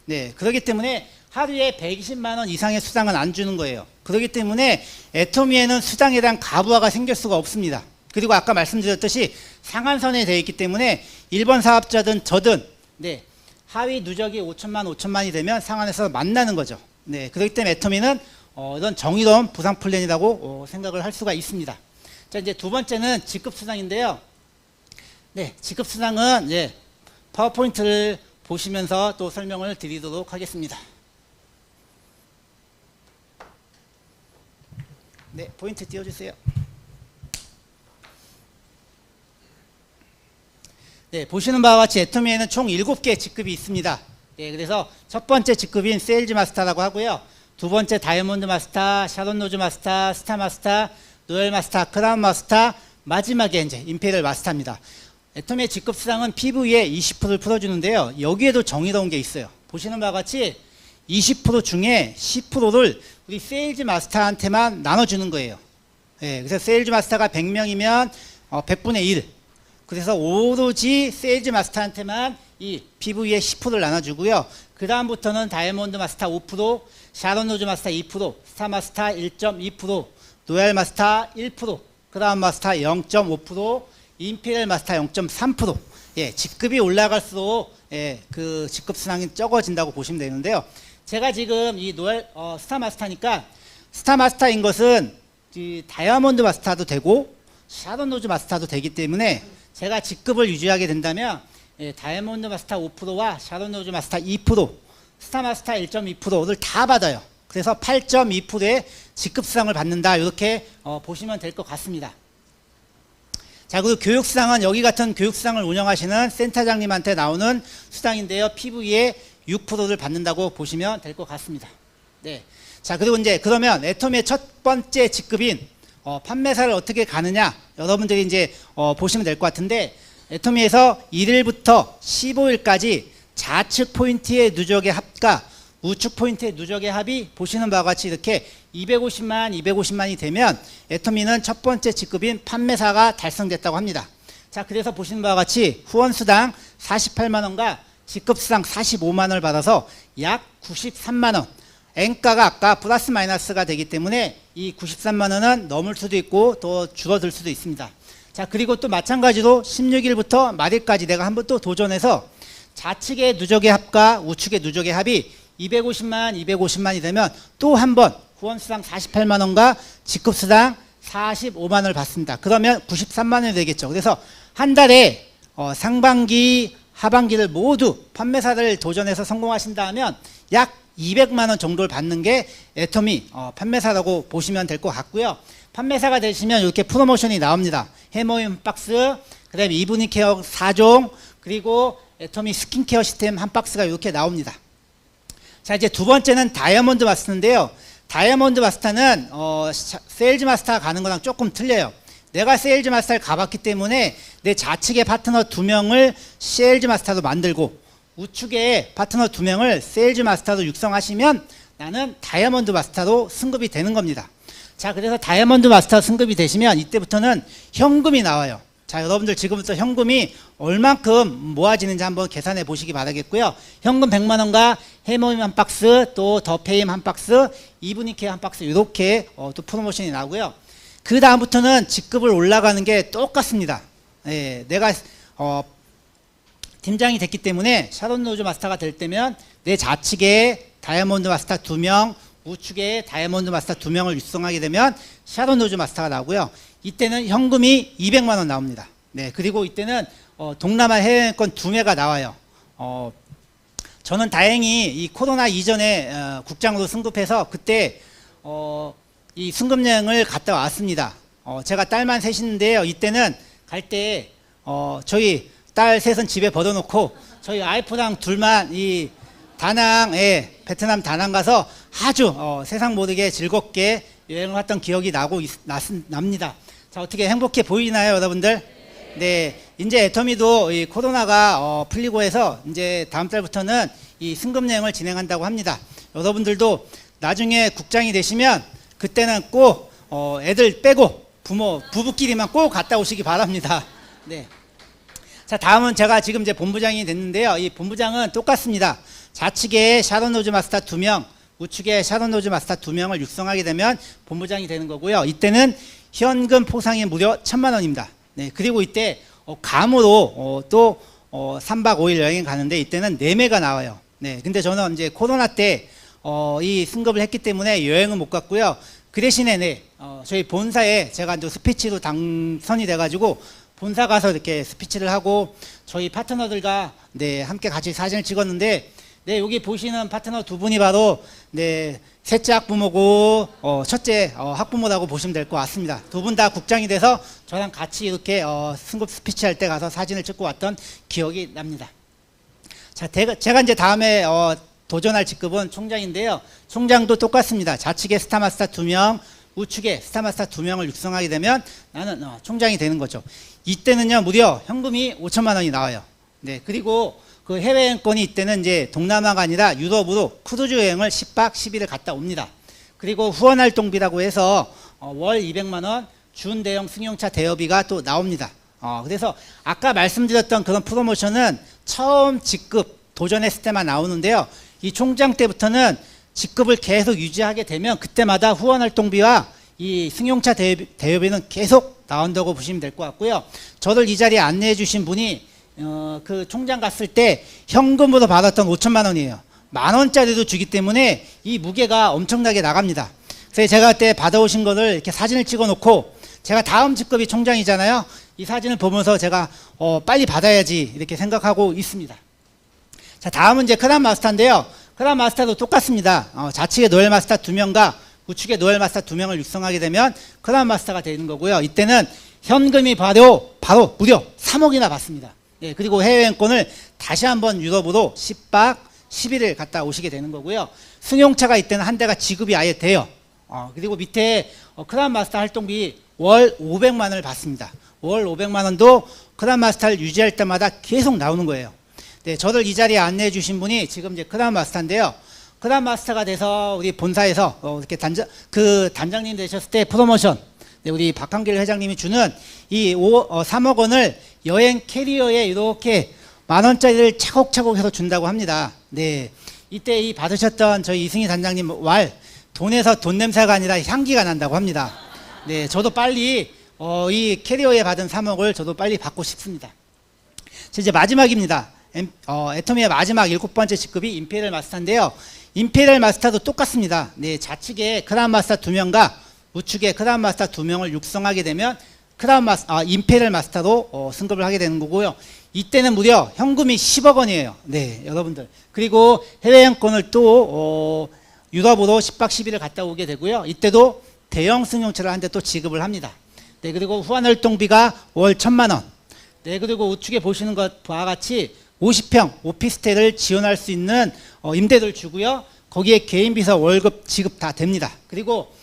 네, 그렇기 때문에 하루에 120만 원 이상의 수당은 안 주는 거예요. 그렇기 때문에 애터미에는 수당에 대한 가부화가 생길 수가 없습니다. 그리고 아까 말씀드렸듯이 상한선에 되어 있기 때문에 1번 사업자든 저든 네, 하위 누적이 5천만이 되면 상한에서 만나는 거죠. 네, 그렇기 때문에 애터미는 이런 정의로운 보상 플랜이라고 생각을 할 수가 있습니다. 자, 이제 두 번째는 직급수당인데요. 네, 직급수당은 예, 파워포인트를 보시면서 또 설명을 드리도록 하겠습니다. 네, 포인트 띄워주세요. 네, 보시는 바와 같이 애터미에는 총 7개의 직급이 있습니다. 네, 그래서 첫 번째 직급인 세일즈 마스터라고 하고요. 두 번째 다이아몬드 마스터, 샤론 로즈 마스터, 스타 마스터, 로열 마스터, 크라운 마스터, 마지막에 이제 임페리얼 마스터입니다. 애터미의 직급 수당은 PV에 20%를 풀어주는데요. 여기에도 정의로운 게 있어요. 보시는 바와 같이 20% 중에 10%를 우리 세일즈 마스터한테만 나눠주는 거예요. 네, 그래서 세일즈 마스터가 100명이면 100분의 1. 그래서 오로지 세일즈 마스터한테만 이 PV에 10%를 나눠주고요. 그 다음부터는 다이아몬드 마스터 5%, 샤론 로즈 마스터 2%, 스타 마스터 1.2%, 로얄 마스터 1%, 크라운 마스터 0.5%, 임페리얼 마스터 0.3%. 예, 직급이 올라갈수록 예, 그 직급 수당이 적어진다고 보시면 되는데요. 제가 지금 이 스타 마스터니까 스타 마스터인 것은 이 다이아몬드 마스터도 되고 샤론 로즈 마스터도 되기 때문에 제가 직급을 유지하게 된다면 예, 다이아몬드 마스터 5%와 샤론 로즈 마스터 2%, 스타 마스터 1.2%를 다 받아요. 그래서 8.2%의 직급 수당을 받는다. 이렇게 보시면 될 것 같습니다. 자, 그리고 교육 수당은 여기 같은 교육 수당을 운영하시는 센터장님한테 나오는 수당인데요. PV에 6%를 받는다고 보시면 될 것 같습니다. 네. 자, 그리고 이제 그러면 애터미의 첫 번째 직급인 판매사를 어떻게 가느냐, 여러분들이 이제 보시면 될 것 같은데, 애터미에서 1일부터 15일까지 좌측 포인트의 누적의 합과 우측 포인트의 누적의 합이 보시는 바와 같이 이렇게 250만이 되면 애터미는 첫 번째 직급인 판매사가 달성됐다고 합니다. 자, 그래서 보시는 바와 같이 후원수당 48만원과 직급수당 45만원을 받아서 약 93만원, N가가 아까 플러스 마이너스가 되기 때문에 이 93만원은 넘을 수도 있고 또 줄어들 수도 있습니다. 자, 그리고 또 마찬가지로 16일부터 말일까지 내가 한번 또 도전해서 좌측의 누적의 합과 우측의 누적의 합이 250만이 되면 또 한 번 후원수당 48만원과 직급수당 45만원을 받습니다. 그러면 93만원이 되겠죠. 그래서 한 달에 상반기, 하반기를 모두 판매사를 도전해서 성공하신다 하면 약 200만원 정도를 받는 게 애터미 판매사라고 보시면 될 것 같고요. 판매사가 되시면 이렇게 프로모션이 나옵니다. 해모임 박스, 그 다음에 이브닝 케어 4종, 그리고 애터미 스킨케어 시스템 한 박스가 이렇게 나옵니다. 자, 이제 두 번째는 다이아몬드 마스터인데요. 다이아몬드 마스터는 세일즈 마스터 가는 거랑 조금 틀려요. 내가 세일즈 마스터를 가봤기 때문에 내 좌측에 파트너 2명을 세일즈 마스터로 만들고 우측에 파트너 2명을 세일즈 마스터로 육성하시면 나는 다이아몬드 마스터로 승급이 되는 겁니다. 자, 그래서 다이아몬드 마스터 승급이 되시면 이때부터는 현금이 나와요. 자, 여러분들 지금부터 현금이 얼만큼 모아지는지 한번 계산해 보시기 바라겠고요. 현금 100만원과 해모임 한 박스, 또 더페임 한 박스, 이브닝케어 한 박스, 이렇게 또 프로모션이 나오고요. 그 다음부터는 직급을 올라가는 게 똑같습니다. 예, 내가 팀장이 됐기 때문에 샤론 로즈 마스터가 될 때면 내 좌측에 다이아몬드 마스터 2명, 우측에 다이아몬드 마스터 2명을 육성하게 되면 샤론 로즈 마스터가 나오고요. 이때는 현금이 200만원 나옵니다. 네, 그리고 이때는 동남아 해외여행권 2매가 나와요. 저는 다행히 이 코로나 이전에 국장으로 승급해서 그때 이 승급여행을 갔다 왔습니다. 제가 딸만 셋인데요. 이때는 갈 때 저희 딸 셋은 집에 버려놓고 저희 와이프랑 둘만 이 다낭에 베트남 다낭 가서 아주 세상 모르게 즐겁게 여행을 했던 기억이 납니다. 자, 어떻게 행복해 보이나요, 여러분들? 네, 이제 애터미도 이 코로나가 풀리고 해서 이제 다음 달부터는 이 승급여행을 진행한다고 합니다. 여러분들도 나중에 국장이 되시면 그때는 꼭 애들 빼고 부부끼리만 꼭 갔다 오시기 바랍니다. 네. 자, 다음은 제가 지금 이제 본부장이 됐는데요. 이 본부장은 똑같습니다. 좌측에 샤론 로즈 마스터 2명, 우측에 샤론 로즈 마스터 2명을 육성하게 되면 본부장이 되는 거고요. 이때는 현금 포상이 무려 1000만원입니다. 네, 그리고 이때 감으로 또 3박 5일 여행 가는데 이때는 4매가 나와요. 네, 근데 저는 이제 코로나 때 이 승급을 했기 때문에 여행은 못 갔고요. 그 대신에 네, 저희 본사에 제가 이제 스피치로 당선이 돼가지고 본사 가서 이렇게 스피치를 하고 저희 파트너들과 네, 함께 같이 사진을 찍었는데 네, 여기 보시는 파트너 두 분이 바로 네, 셋째 학부모고 첫째 학부모라고 보시면 될 것 같습니다. 두 분 다 국장이 돼서 저랑 같이 이렇게 승급 스피치 할 때 가서 사진을 찍고 왔던 기억이 납니다. 자, 제가 이제 다음에 도전할 직급은 총장인데요. 총장도 똑같습니다. 좌측에 스타마스터 2명, 우측에 스타마스터 2명을 육성하게 되면 나는 총장이 되는 거죠. 이때는요, 무려 현금이 5천만 원이 나와요. 네, 그리고 그 해외여행권이 이때는 이제 동남아가 아니라 유럽으로 크루즈 여행을 10박 10일을 갔다 옵니다. 그리고 후원활동비라고 해서 월 200만 원 준대형 승용차 대여비가 또 나옵니다. 그래서 아까 말씀드렸던 그런 프로모션은 처음 직급 도전했을 때만 나오는데요. 이 총장 때부터는 직급을 계속 유지하게 되면 그때마다 후원활동비와 이 승용차 대여비는 계속 나온다고 보시면 될 것 같고요. 저를 이 자리에 안내해 주신 분이 그 총장 갔을 때 현금으로 받았던 5천만 원이에요. 만 원짜리도 주기 때문에 이 무게가 엄청나게 나갑니다. 그래서 제가 그때 받아오신 거를 이렇게 사진을 찍어 놓고 제가 다음 직급이 총장이잖아요. 이 사진을 보면서 제가 빨리 받아야지 이렇게 생각하고 있습니다. 자, 다음은 이제 크란 마스터인데요. 크란 마스터도 똑같습니다. 좌측에 노엘 마스터 2명과 우측에 노엘 마스터 2명을 육성하게 되면 크란 마스터가 되는 거고요. 이때는 현금이 바로 무려 3억이나 받습니다. 예, 그리고 해외여행권을 다시 한번 유럽으로 10박 11일 갔다 오시게 되는 거고요. 승용차가 이때는 한 대가 지급이 아예 돼요. 그리고 밑에 크란 마스터 활동비 월 500만 원을 받습니다. 월 500만 원도 크란 마스터를 유지할 때마다 계속 나오는 거예요. 네, 저를 이 자리에 안내해 주신 분이 지금 이제 크란 마스터인데요. 크란 마스터가 돼서 우리 본사에서 이렇게 단장님 되셨을 때 프로모션, 네, 우리 박한길 회장님이 주는 이 3억 원을 여행 캐리어에 이렇게 만 원짜리를 차곡차곡 해서 준다고 합니다. 네, 이때 이 받으셨던 저희 이승희 단장님 돈에서 돈 냄새가 아니라 향기가 난다고 합니다. 네, 저도 빨리 이 캐리어에 받은 3억을 저도 빨리 받고 싶습니다. 이제 마지막입니다. 애터미의 마지막 7번째 직급이 임페리얼 마스터인데요. 임페리얼 마스터도 똑같습니다. 네, 좌측에 크라운 마스터 2명과 우측에 크라운 마스터 2명을 육성하게 되면 임페리얼 마스터로 승급을 하게 되는 거고요. 이때는 무려 현금이 10억 원이에요. 네, 여러분들. 그리고 해외여행권을 또 유럽으로 10박 10일을 갔다 오게 되고요. 이때도 대형 승용차를 한 대 또 지급을 합니다. 네, 그리고 후환활동비가 월 1,000만 원. 네, 그리고 우측에 보시는 것과 같이 50평 오피스텔을 지원할 수 있는 임대료를 주고요. 거기에 개인비서 월급 지급 다 됩니다. 그리고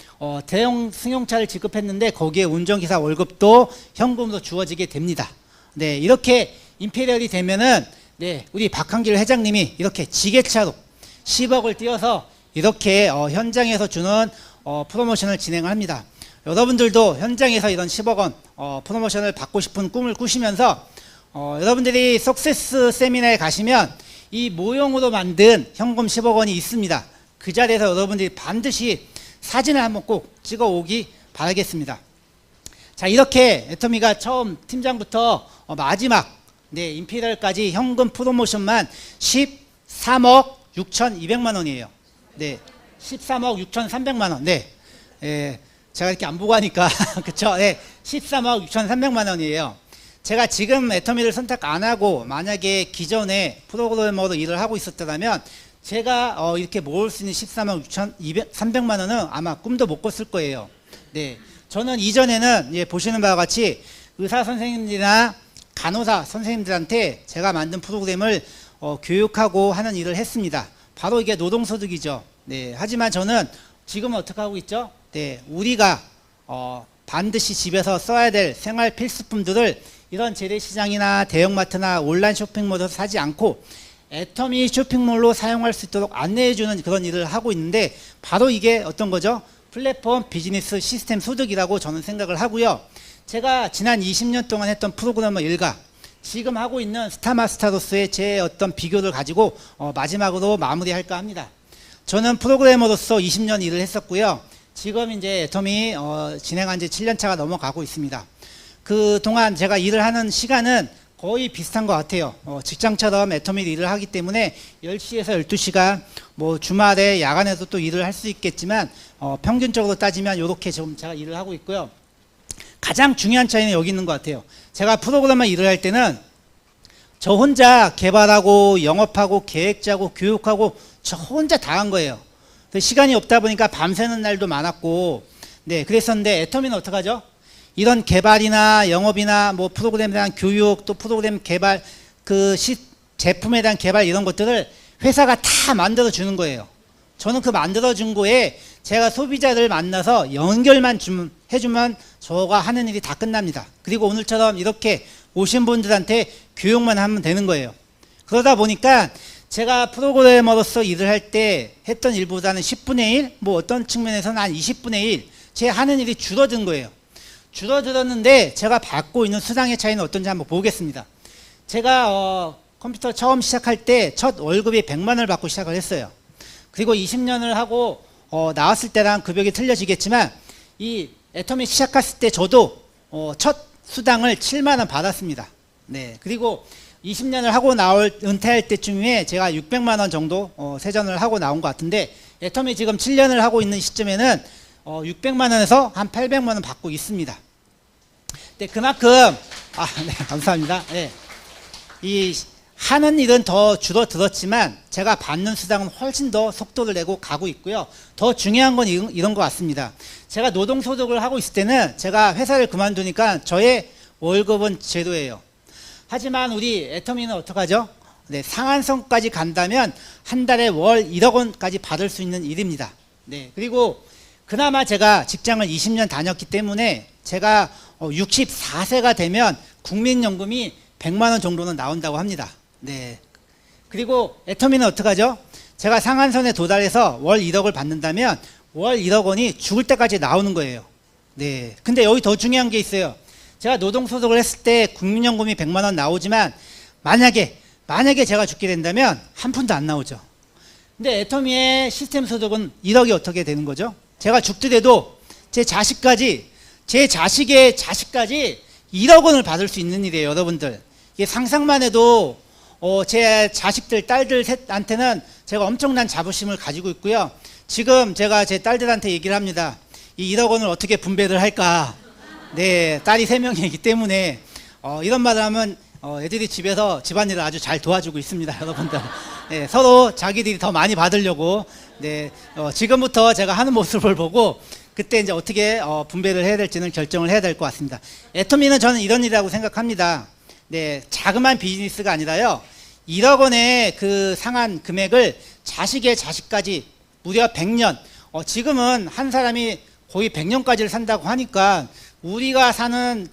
대형 승용차를 지급했는데 거기에 운전기사 월급도 현금으로 주어지게 됩니다. 네, 이렇게 임페리얼이 되면은 네, 우리 박한길 회장님이 이렇게 지게차로 10억을 띄워서 이렇게 현장에서 주는 프로모션을 진행을 합니다. 여러분들도 현장에서 이런 10억 원 프로모션을 받고 싶은 꿈을 꾸시면서 여러분들이 석세스 세미나에 가시면 이 모형으로 만든 현금 10억 원이 있습니다. 그 자리에서 여러분들이 반드시 사진을 한번 꼭 찍어 오기 바라겠습니다. 자, 이렇게 애터미가 처음 팀장부터 마지막 네, 임페리얼까지 현금 프로모션만 13억 6,200만 원이에요. 네, 13억 6,300만 원. 네, 제가 이렇게 안 보고 하니까 그쵸? 네, 13억 6,300만 원이에요. 제가 지금 애터미를 선택 안 하고 만약에 기존에 프로그래머로 일을 하고 있었다면 제가 이렇게 모을 수 있는 13억 6,300만 원은 아마 꿈도 못 꿨을 거예요. 네, 저는 이전에는 보시는 바와 같이 의사 선생님들이나 간호사 선생님들한테 제가 만든 프로그램을 교육하고 하는 일을 했습니다. 바로 이게 노동소득이죠. 네, 하지만 저는 지금은 어떻게 하고 있죠? 네, 우리가 반드시 집에서 써야 될 생활 필수품들을 이런 재래시장이나 대형마트나 온라인 쇼핑몰에서 사지 않고 애터미 쇼핑몰로 사용할 수 있도록 안내해주는 그런 일을 하고 있는데 바로 이게 어떤 거죠? 플랫폼 비즈니스 시스템 소득이라고 저는 생각을 하고요. 제가 지난 20년 동안 했던 프로그래머 일과 지금 하고 있는 스타마스터로서의 제 어떤 비교를 가지고 마지막으로 마무리할까 합니다. 저는 프로그래머로서 20년 일을 했었고요. 지금 이제 애터미 진행한 지 7년 차가 넘어가고 있습니다. 그 동안 제가 일을 하는 시간은 거의 비슷한 것 같아요. 직장처럼 애터미 일을 하기 때문에 10시에서 12시간, 뭐 주말에 야간에도 또 일을 할 수 있겠지만 평균적으로 따지면 이렇게 지금 제가 일을 하고 있고요. 가장 중요한 차이는 여기 있는 것 같아요. 제가 프로그래머 일을 할 때는 저 혼자 개발하고 영업하고 계획 짜고 교육하고 저 혼자 다 한 거예요. 시간이 없다 보니까 밤새는 날도 많았고, 네, 그랬었는데 애터미는 어떡하죠? 이런 개발이나 영업이나 뭐 프로그램에 대한 교육, 또 프로그램 개발, 제품에 대한 개발 이런 것들을 회사가 다 만들어 주는 거예요. 저는 그 만들어 준 거에 제가 소비자를 만나서 연결만 해주면 저가 하는 일이 다 끝납니다. 그리고 오늘처럼 이렇게 오신 분들한테 교육만 하면 되는 거예요. 그러다 보니까 제가 프로그래머로서 일을 할 때 했던 일보다는 10분의 1, 뭐 어떤 측면에서는 한 20분의 1, 제 하는 일이 줄어든 거예요. 줄어들었는데 제가 받고 있는 수당의 차이는 어떤지 한번 보겠습니다. 제가 컴퓨터 처음 시작할 때 첫 월급이 100만 원을 받고 시작을 했어요. 그리고 20년을 하고 나왔을 때랑 급여가 틀려지겠지만 이 애터미 시작했을 때 저도 첫 수당을 7만 원 받았습니다. 네. 그리고 20년을 하고 은퇴할 때쯤에 제가 600만 원 정도 세전을 하고 나온 것 같은데, 애터미 지금 7년을 하고 있는 시점에는 600만 원에서 한 800만 원 받고 있습니다. 네, 그만큼 네, 감사합니다. 네. 이 하는 일은 더 줄어들었지만 제가 받는 수당은 훨씬 더 속도를 내고 가고 있고요. 더 중요한 건 이런 것 같습니다. 제가 노동소득을 하고 있을 때는 제가 회사를 그만두니까 저의 월급은 제로예요. 하지만 우리 애터미는 어떡하죠? 네, 상한선까지 간다면 한 달에 월 1억 원까지 받을 수 있는 일입니다. 네, 그리고 그나마 제가 직장을 20년 다녔기 때문에 제가 64세가 되면 국민연금이 100만 원 정도는 나온다고 합니다. 네. 그리고 애터미는 어떡하죠? 제가 상한선에 도달해서 월 1억을 받는다면 월 1억 원이 죽을 때까지 나오는 거예요. 네. 근데 여기 더 중요한 게 있어요. 제가 노동소득을 했을 때 국민연금이 100만 원 나오지만 만약에 제가 죽게 된다면 한 푼도 안 나오죠. 근데 애터미의 시스템 소득은 1억이 어떻게 되는 거죠? 제가 죽더라도 제 자식의 자식까지 1억 원을 받을 수 있는 일이에요, 여러분들. 이게 상상만 해도 제 자식들, 딸들 셋한테는 제가 엄청난 자부심을 가지고 있고요. 지금 제가 제 딸들한테 얘기를 합니다. 이 1억 원을 어떻게 분배를 할까? 네, 딸이 3명이기 때문에 이런 말을 하면 애들이 집에서 집안일을 아주 잘 도와주고 있습니다, 여러분들. 네, 서로 자기들이 더 많이 받으려고. 네, 지금부터 제가 하는 모습을 보고 그때 이제 어떻게 분배를 해야 될지는 결정을 해야 될 것 같습니다. 애터미는 저는 이런 일이라고 생각합니다. 네, 자그마한 비즈니스가 아니라요, 1억 원의 그 상한 금액을 자식의 자식까지 무려 100년, 지금은 한 사람이 거의 100년까지를 산다고 하니까 우리가 사는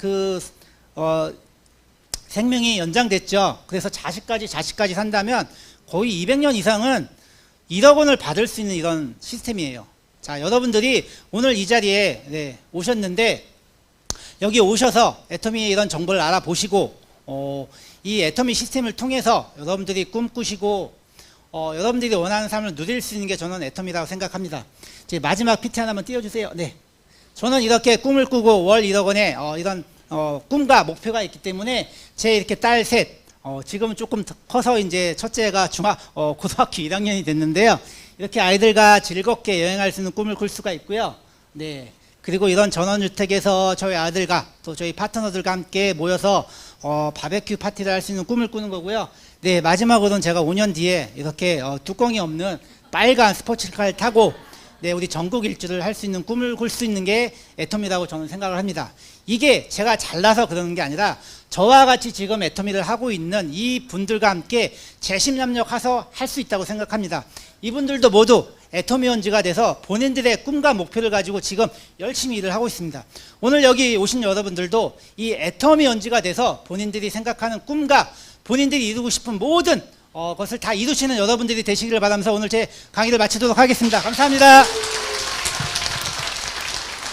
생명이 연장됐죠. 그래서 자식까지 산다면 거의 200년 이상은 1억 원을 받을 수 있는 이런 시스템이에요. 자, 여러분들이 오늘 이 자리에 오셨는데 여기 오셔서 애터미의 이런 정보를 알아보시고 이 애터미 시스템을 통해서 여러분들이 꿈꾸시고 여러분들이 원하는 삶을 누릴 수 있는 게 저는 애터미라고 생각합니다. 제 마지막 PT 하나만 띄워주세요. 네, 저는 이렇게 꿈을 꾸고 월 1억 원의 이런 꿈과 목표가 있기 때문에 제 이렇게 딸 셋, 지금은 조금 커서 이제 첫째가 고등학교 1학년이 됐는데요. 이렇게 아이들과 즐겁게 여행할 수 있는 꿈을 꿀 수가 있고요. 네. 그리고 이런 전원주택에서 저희 아들과 또 저희 파트너들과 함께 모여서 바베큐 파티를 할 수 있는 꿈을 꾸는 거고요. 네, 마지막으로는 제가 5년 뒤에 이렇게 뚜껑이 없는 빨간 스포츠카를 타고 네, 우리 전국 일주를 할 수 있는 꿈을 꿀 수 있는 게 애터미라고 저는 생각을 합니다. 이게 제가 잘나서 그러는 게 아니라 저와 같이 지금 애터미를 하고 있는 이 분들과 함께 재심협력해서 할 수 있다고 생각합니다. 이분들도 모두 애터미원지가 돼서 본인들의 꿈과 목표를 가지고 지금 열심히 일을 하고 있습니다. 오늘 여기 오신 여러분들도 이 애터미원지가 돼서 본인들이 생각하는 꿈과 본인들이 이루고 싶은 모든 것을 다 이루시는 여러분들이 되시기를 바라면서 오늘 제 강의를 마치도록 하겠습니다. 감사합니다.